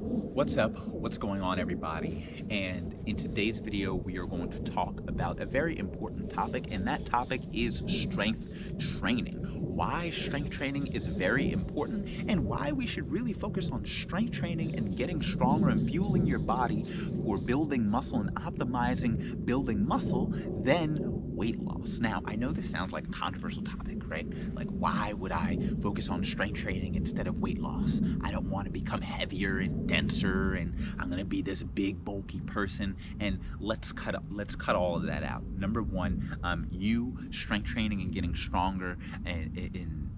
What's up? What's going on, everybody? And in today's video, we are going to talk about a very important topic, and that topic is strength training. Why strength training is very important, and why we should really focus on strength training and getting stronger and fueling your body for building muscle and optimizing building muscle than weight loss. Now, I know this sounds like a controversial topic, right? Like, why would I focus on strength training instead of weight loss? I don't want to become heavier and denser, and I'm gonna be this big, bulky person. And let's cut all of that out. Number one, you strength training and getting stronger and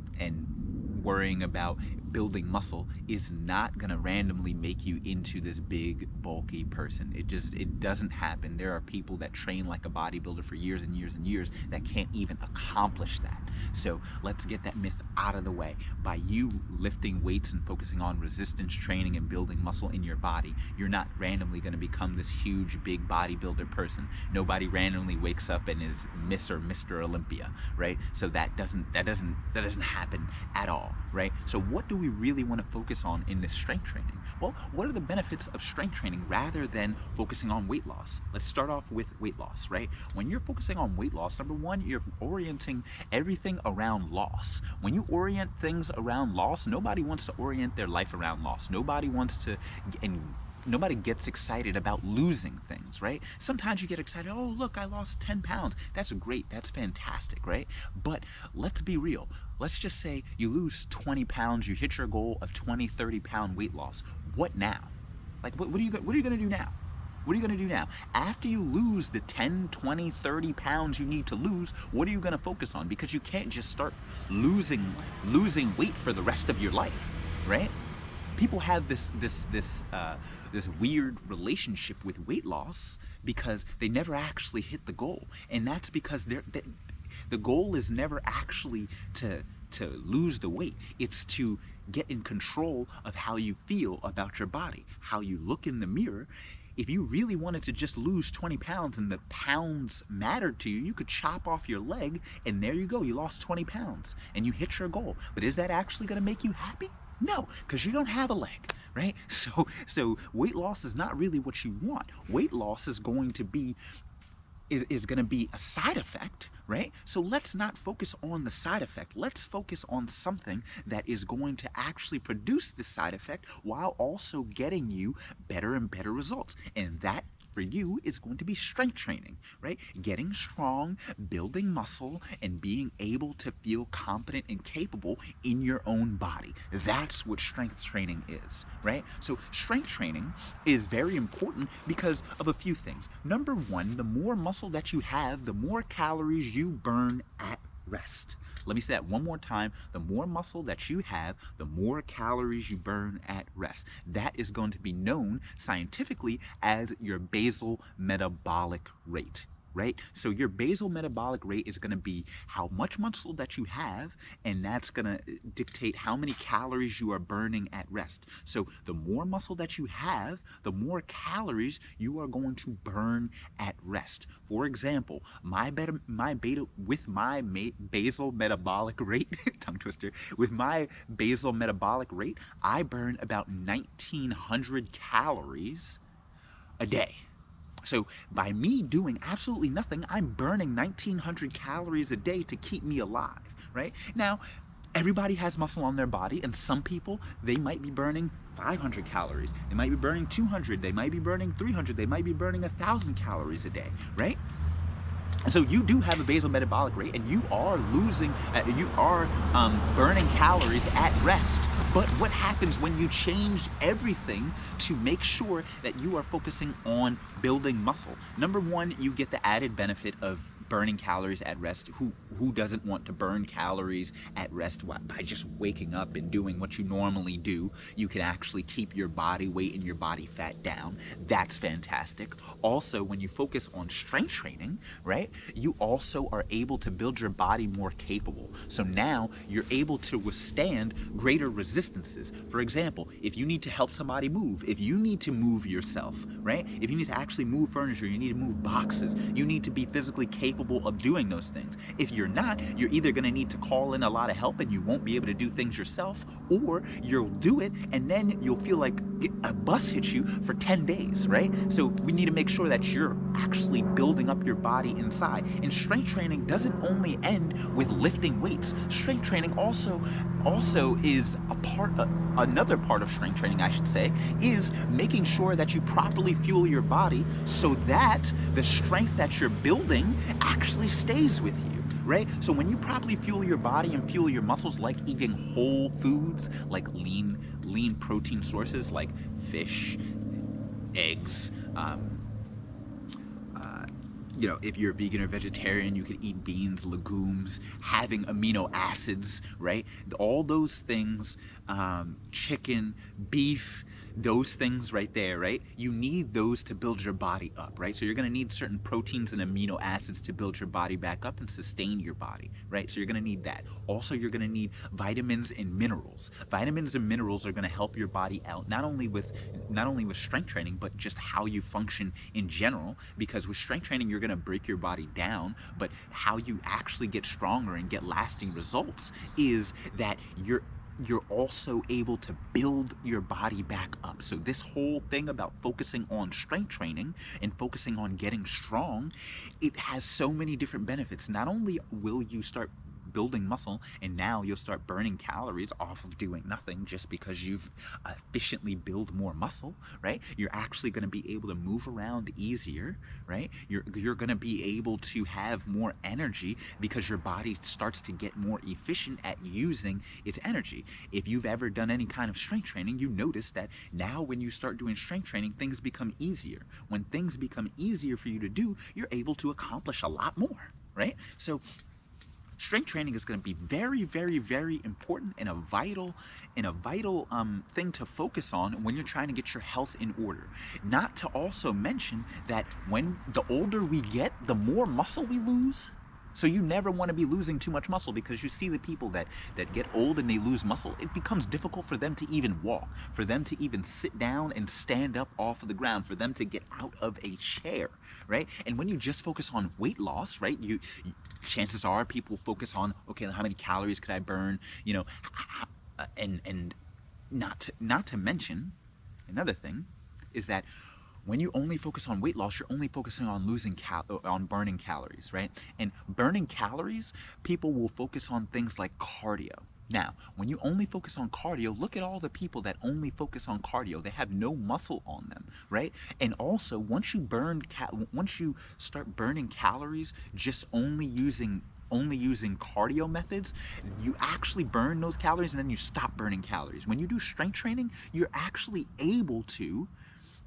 worrying about building muscle is not going to randomly make you into this big bulky person. It doesn't happen. There are people that train like a bodybuilder for years and years and years that can't even accomplish that. So let's get that myth out of the way. By you lifting weights and focusing on resistance training and building muscle in your body, you're not randomly going to become this huge big bodybuilder person. Nobody randomly wakes up and is Miss or Mr. Olympia, right? So that doesn't happen at all, right? So what do we really want to focus on in this strength training? Well, what are the benefits of strength training rather than focusing on weight loss? Let's start off with weight loss, right? When you're focusing on weight loss, number one, you're orienting everything around loss. When you orient things around loss, nobody wants to orient their life around loss. Nobody wants to, and nobody gets excited about losing things, right? Sometimes you get excited, oh, look, I lost 10 pounds. That's great, that's fantastic, right? But let's be real. Let's just say you lose 20 pounds, you hit your goal of 20, 30 pound weight loss. What now? Like, what are you gonna do now? What are you going to do now? After you lose the 10, 20, 30 pounds you need to lose, what are you going to focus on? Because you can't just start losing weight for the rest of your life, right? People have this weird relationship with weight loss because they never actually hit the goal, and that's because the goal is never actually to lose the weight. It's to get in control of how you feel about your body, how you look in the mirror. If you really wanted to just lose 20 pounds and the pounds mattered to you, you could chop off your leg and there you go, you lost 20 pounds and you hit your goal. But is that actually going to make you happy? No, because you don't have a leg, right? So weight loss is not really what you want. Weight loss is going to be a side effect, right? So let's not focus on the side effect. Let's focus on something that is going to actually produce this side effect while also getting you better and better results. And that for you is going to be strength training, right? Getting strong, building muscle, and being able to feel competent and capable in your own body. That's what strength training is, right? So strength training is very important because of a few things. Number one, the more muscle that you have, the more calories you burn at rest. Let me say that one more time. The more muscle that you have, the more calories you burn at rest. That is going to be known scientifically as your basal metabolic rate. Right? So your basal metabolic rate is going to be how much muscle that you have, and that's going to dictate how many calories you are burning at rest. So the more muscle that you have, the more calories you are going to burn at rest. For example, basal metabolic rate, tongue twister, with my basal metabolic rate, I burn about 1900 calories a day. So by me doing absolutely nothing, I'm burning 1900 calories a day to keep me alive, right? Now, everybody has muscle on their body, and some people, they might be burning 500 calories. They might be burning 200. They might be burning 300. They might be burning 1,000 calories a day, right? So you do have a basal metabolic rate, and you are burning calories at rest. But what happens when you change everything to make sure that you are focusing on building muscle? Number one, you get the added benefit of burning calories at rest. Who doesn't want to burn calories at rest by just waking up and doing what you normally do? You can actually keep your body weight and your body fat down. That's fantastic. Also, when you focus on strength training, right, you also are able to build your body more capable. So now you're able to withstand greater resistances. For example, if you need to help somebody move, if you need to move yourself, right, if you need to actually move furniture, you need to move boxes, you need to be physically capable capable of doing those things. If you're not, you're either going to need to call in a lot of help and you won't be able to do things yourself, or you'll do it and then you'll feel like a bus hits you for 10 days, right? So we need to make sure that you're actually building up your body inside. And strength training doesn't only end with lifting weights. Strength training also is another part of strength training, I should say, is making sure that you properly fuel your body so that the strength that you're building actually stays with you, right? So when you properly fuel your body and fuel your muscles, like eating whole foods, like lean protein sources like fish, eggs, if you're vegan or vegetarian, you could eat beans, legumes, having amino acids, right? All those things, chicken, beef, those things right there, right? You need those to build your body up, right? So you're gonna need certain proteins and amino acids to build your body back up and sustain your body, right? So you're gonna need that. Also, you're gonna need vitamins and minerals. Vitamins and minerals are gonna help your body out, not only with strength training, but just how you function in general, because with strength training, you're gonna break your body down, but how you actually get stronger and get lasting results is that you're also able to build your body back up. So this whole thing about focusing on strength training and focusing on getting strong, it has so many different benefits. Not only will you start building muscle, and now you'll start burning calories off of doing nothing just because you've efficiently built more muscle, right? You're actually going to be able to move around easier, right? You're going to be able to have more energy because your body starts to get more efficient at using its energy. If you've ever done any kind of strength training, you notice that now when you start doing strength training, things become easier. When things become easier for you to do, you're able to accomplish a lot more, right? So strength training is going to be very, very, very important and a vital thing to focus on when you're trying to get your health in order. Not to also mention that when the older we get, the more muscle we lose. So you never want to be losing too much muscle, because you see the people that get old and they lose muscle, it becomes difficult for them to even walk, for them to even sit down and stand up off of the ground, for them to get out of a chair, right? And when you just focus on weight loss, right, chances are people focus on, okay, how many calories could I burn, and not to mention another thing is that when you only focus on weight loss, you're only focusing on on burning calories, right? And burning calories, people will focus on things like cardio. Now, when you only focus on cardio, look at all the people that only focus on cardio. They have no muscle on them, right? And also, once you start burning calories just only using cardio methods, you actually burn those calories and then you stop burning calories. When you do strength training, you're actually able to,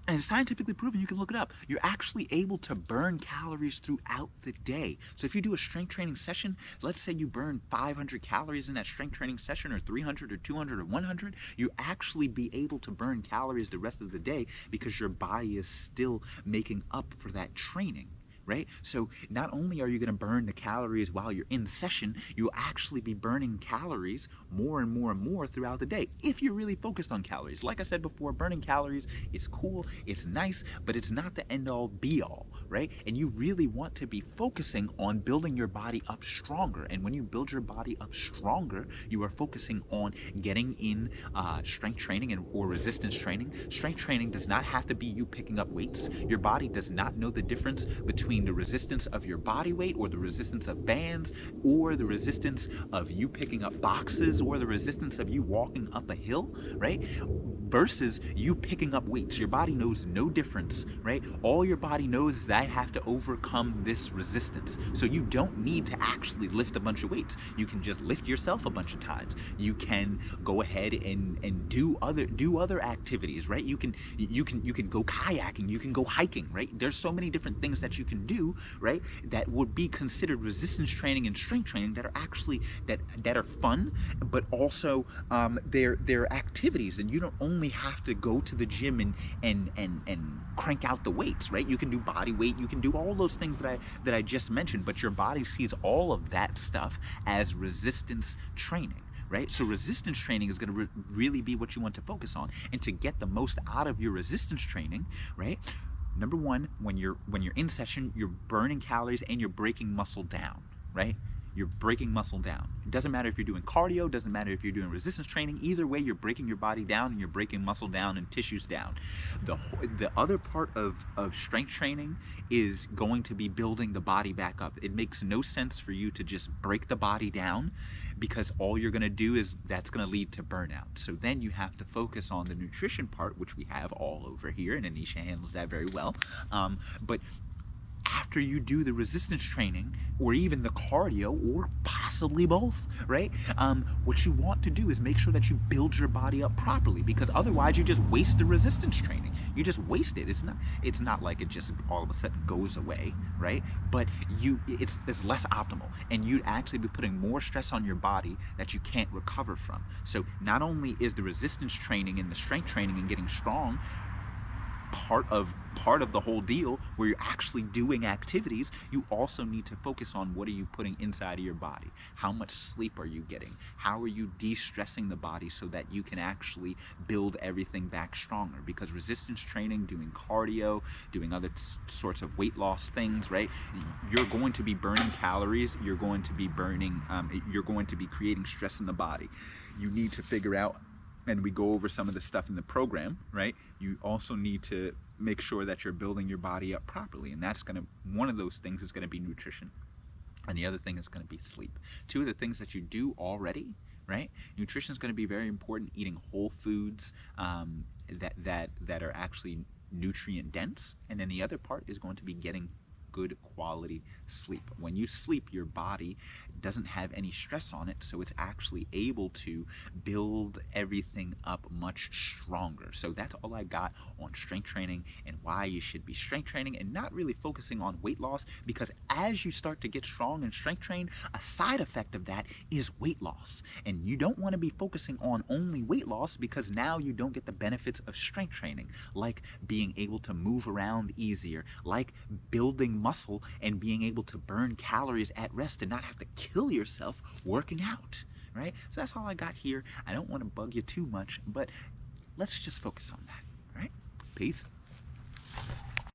and it's scientifically proven, you can look it up, you're actually able to burn calories throughout the day. So if you do a strength training session, let's say you burn 500 calories in that strength training session, or 300 or 200 or 100, you actually be able to burn calories the rest of the day because your body is still making up for that training. Right? So not only are you going to burn the calories while you're in session, you'll actually be burning calories more and more and more throughout the day if you're really focused on calories. Like I said before, burning calories is cool, it's nice, but it's not the end all be all, right? And you really want to be focusing on building your body up stronger. And when you build your body up stronger, you are focusing on getting in strength training or resistance training. Strength training does not have to be you picking up weights. Your body does not know the difference between the resistance of your body weight, or the resistance of bands, or the resistance of you picking up boxes, or the resistance of you walking up a hill, right? Versus you picking up weights. Your body knows no difference, right? All your body knows is I have to overcome this resistance. So you don't need to actually lift a bunch of weights. You can just lift yourself a bunch of times. You can go ahead and do other activities, right? You can go kayaking, you can go hiking, right? There's so many different things that you can do, right, that would be considered resistance training and strength training that are actually that are fun, but also they're activities, and you don't only have to go to the gym and crank out the weights, right? You can do body weight, you can do all those things that I just mentioned, but your body sees all of that stuff as resistance training. Right? So resistance training is going to really be what you want to focus on. And to get the most out of your resistance training, right, Number one, when you're in session, you're burning calories and you're breaking muscle down, right? You're breaking muscle down. It doesn't matter if you're doing cardio, doesn't matter if you're doing resistance training. Either way, you're breaking your body down and you're breaking muscle down and tissues down. The other part of strength training is going to be building the body back up. It makes no sense for you to just break the body down, because all you're going to do is that's going to lead to burnout. So then you have to focus on the nutrition part, which we have all over here, and Anisha handles that very well. But after you do the resistance training or even the cardio or possibly both, right? What you want to do is make sure that you build your body up properly, because otherwise you just waste the resistance training. You just waste it. It's not like it just all of a sudden goes away, right? But it's less optimal, and you'd actually be putting more stress on your body that you can't recover from. So not only is the resistance training and the strength training and getting strong part of the whole deal where you're actually doing activities, you also need to focus on what are you putting inside of your body. How much sleep are you getting? How are you de-stressing the body so that you can actually build everything back stronger? Because resistance training, doing cardio, doing other sorts of weight loss things, right? You're going to be burning calories, you're going to be creating stress in the body. You need to figure out, and we go over some of the stuff in the program, right? You also need to make sure that you're building your body up properly, and one of those things is going to be nutrition, and the other thing is going to be sleep. Two of the things that you do already, right? Nutrition is going to be very important. Eating whole foods that are actually nutrient dense, and then the other part is going to be getting good quality sleep. When you sleep, your body doesn't have any stress on it, so it's actually able to build everything up much stronger. So that's all I got on strength training and why you should be strength training and not really focusing on weight loss, because as you start to get strong and strength train, a side effect of that is weight loss. And you don't want to be focusing on only weight loss, because now you don't get the benefits of strength training, like being able to move around easier, like building muscle and being able to burn calories at rest and not have to kill yourself working out, right? So that's all I got here. I don't want to bug you too much, but let's just focus on that, all right? Peace.